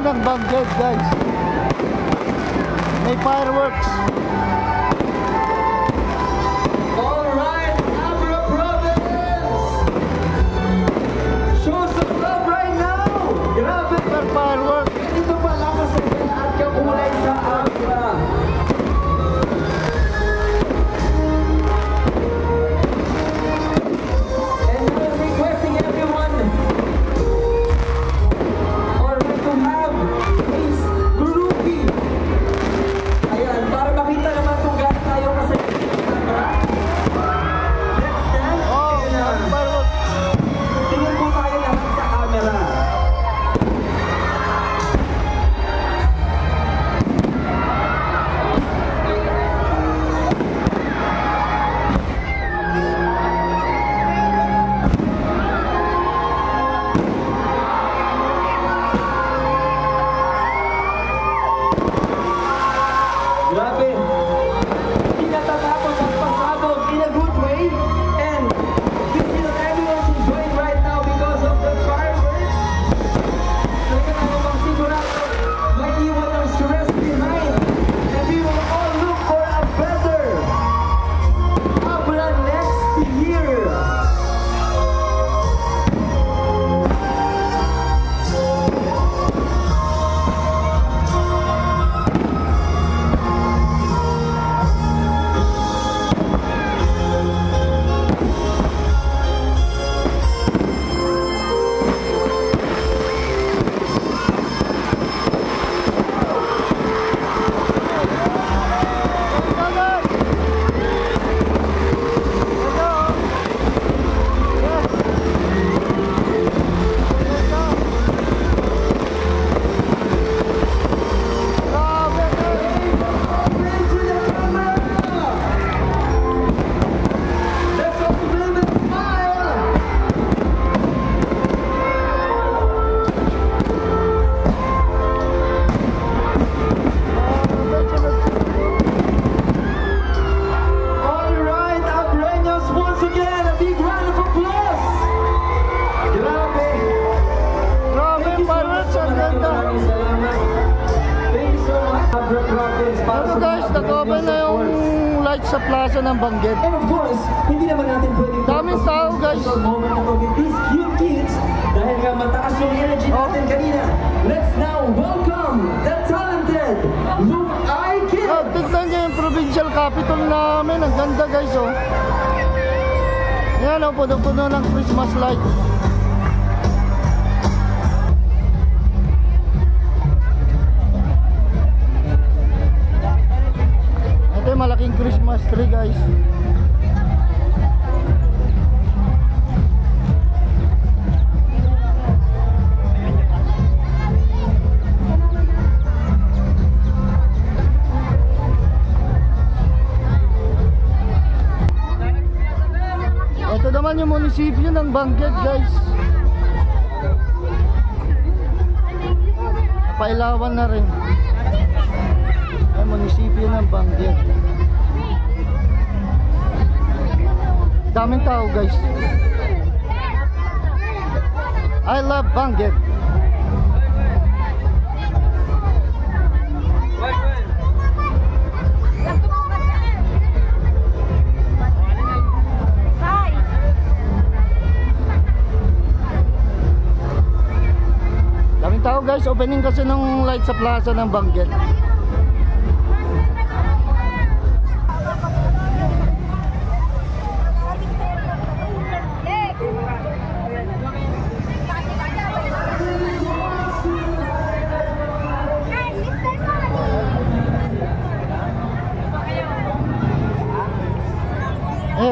ng Bangged, guys. May fireworks. Alright, Abra Province! Show some love right now! Grabe! Fireworks. Ito pala kasi at kakulay sa Abra. And we're requesting everyone alright to have is groupie. Ayan, para makita naman kung gaano tayo kasi let's stand. Oh, fireworks. Tingin po tayo lahat sa camera. Grabe! Tinatatapos ang pasabog in a good way and we feel everyone's enjoying right now because of the fireworks. Talaga namang sigurado may iwan ng stress behind and we will all look for a better Abra next year. Alright, Abreños, once again, a big round of applause! Grabe! Grabe, Thank you so much fireworks. sa Ang ganda. maraming salamat. Thank you so much, Abra Province. para Ano sa guys, mga nag-open na yung supporters. lights sa plaza ng Bangged. And of course, hindi naman natin pwedeng Daming tao, guys. special moment na to with these cute kids dahil nga mataas yung energy Oh. natin kanina. Let's now welcome the talented Luke I. Kids! Oh, tignan nyo yung provincial capital namin. Ang ganda guys, oh. Yan, oh, puno-puno ng Christmas light. Ito yung malaking Christmas tree, guys. Ito naman yung munisipyo ng Bangged, guys. Napailawan na rin. Ay, munisipyo ng Bangged. Daming tao, guys. I love Bangged. Daming tao, guys. Opening kasi ng light sa plaza ng Bangged.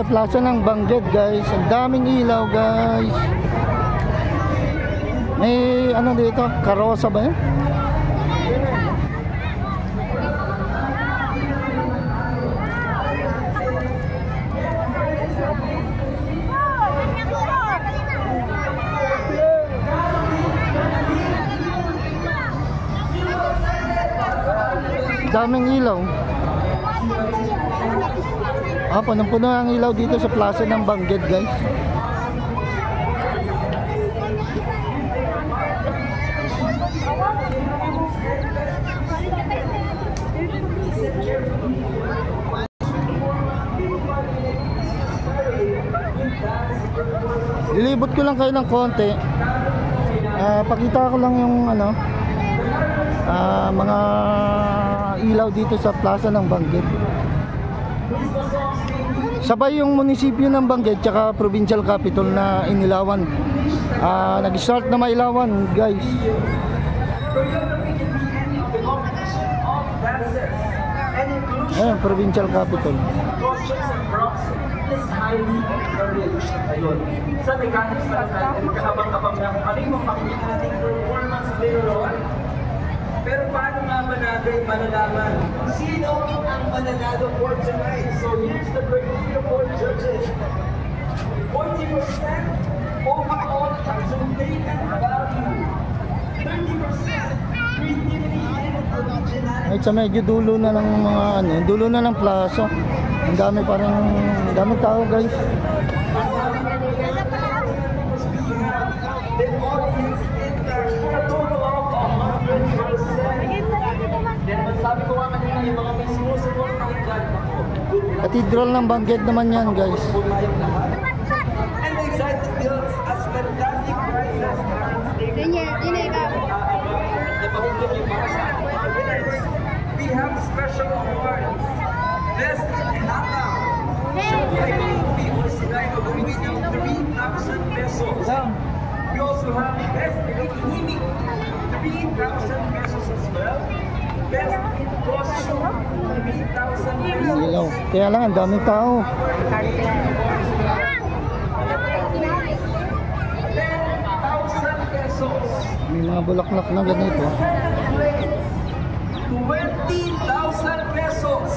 Plaza ng Bangged, guys. Ang daming ilaw, guys. May ano dito? Karosa ba yun? Daming ilaw. Punong-puno ang ilaw dito sa plaza ng Bangged, guys. Lilibot ko lang kayo ng konti. Pakita ko lang yung ano, mga ilaw dito sa plaza ng Benguet. Sabay yung munisipyo ng Benguet tsaka provincial capital na inilawan. Nag-start na mailawan, guys. Ayan, provincial capital. Is highly encouraged. Ayun. Sa mechanics lang natin, kahabang-habang na kung ano yung makikita nating performance later on. Pero paano nga ba natin malalaman sino ang mananalo for tonight? So here's the criteria for judges. 40% overall consultation value. 30% creativity and originality. Ay, sa medyo dulo na ng mga ano, dulo na ng plaza. Ang dami daming tao, guys. The audience in there for a total of 100%. Then masabi ko nga kanina yung mga may sinusunod na higad ako. Cathedral ng Benguet naman yan, guys. And the excited builds as fantastic prizes are we have special awards. Best in Hangout. We also like a win of 3,000 pesos. We also have best in Himik, 3,000 pesos as well. Best in costume, 3,000 pesos. Ilaw. Kaya lang, ang daming tao. 10,000 pesos. May mga bulaklak na ganito. 20,000 pesos.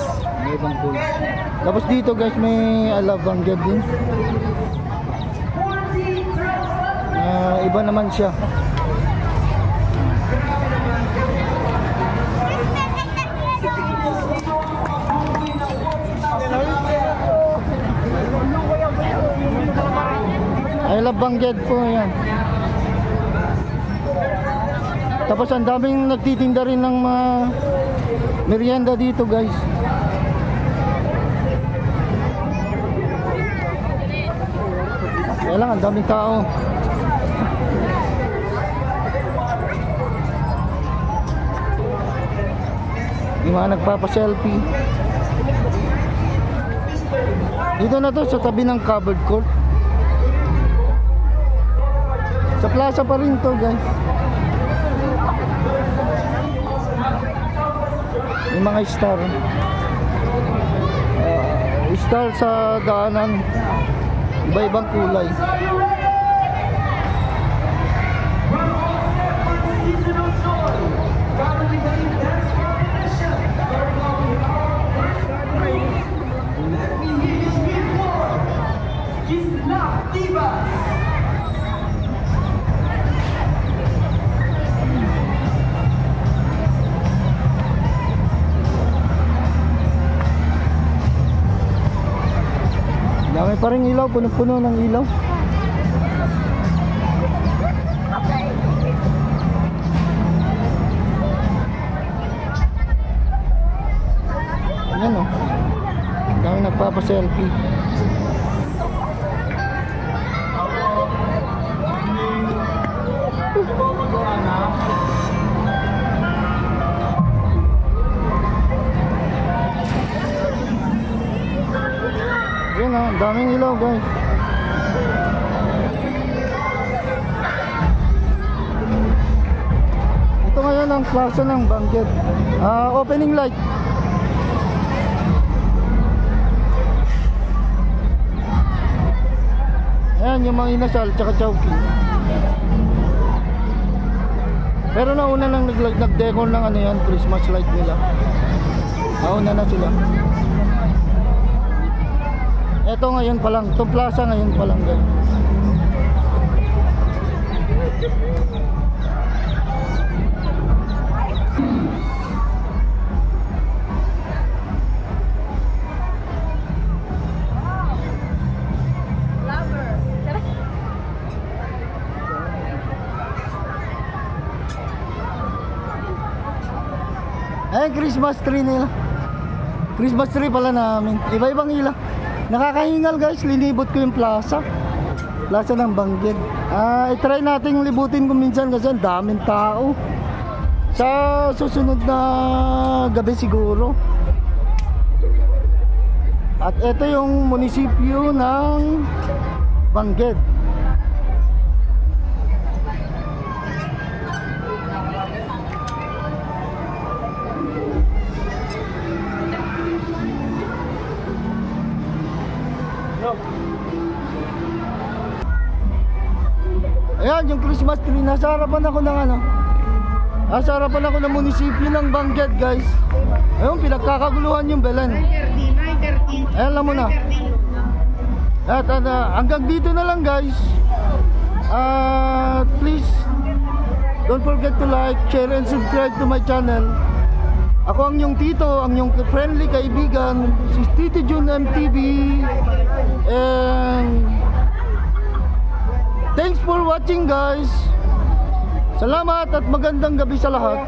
May ibang kulay. Tapos dito, guys, may I Love Benguet din. Iba naman siya. I Love Benguet po yan. Tapos ang daming nagtitinda rin ng mga merienda dito, guys. Kaya lang, ang daming tao. Yung mga nagpapa-selfie. Dito na to, sa tabi ng covered court. Sa plaza pa rin to, guys. Yung mga star. Star sa daanan. Iba-ibang kulay. Dami pa rin ilaw, puno-puno ng ilaw. Ayan o. Dami nagpapa-selfie. Yan o, daming ilaw, guys. Ito ngayon ang plaza ng Benguet. Opening light. Ayan yung mga inasal tsaka chowking. Pero nauna nang nag-decor ng ano yan, Christmas light nila. Nauna na sila. Ito ngayon pa lang, itong plaza ngayon pa lang, guys. Ay, Christmas tree nila. Christmas tree pala namin. Iba-ibang ilaw. Nakakahingal, guys, linibot ko yung plaza. Plaza ng Bangged. I-try nating libutin kung minsan kasi ang daming tao. Sa susunod na gabi siguro. At ito yung munisipyo ng Bangged. Ayan, yung Christmas tree. Nasa harapan ako ng ano. Nasa harapan ako ng munisipyo ng Bangged, guys. Ayun, pinagkakaguluhan yung Belen. 9:30. Ayan lang muna. At hanggang dito na lang, guys. Please don't forget to like, share, and subscribe to my channel. Ako ang yung tito, ang yung friendly kaibigan, si Tito Jun MTV. And thanks for watching, guys. Salamat at magandang gabi sa lahat.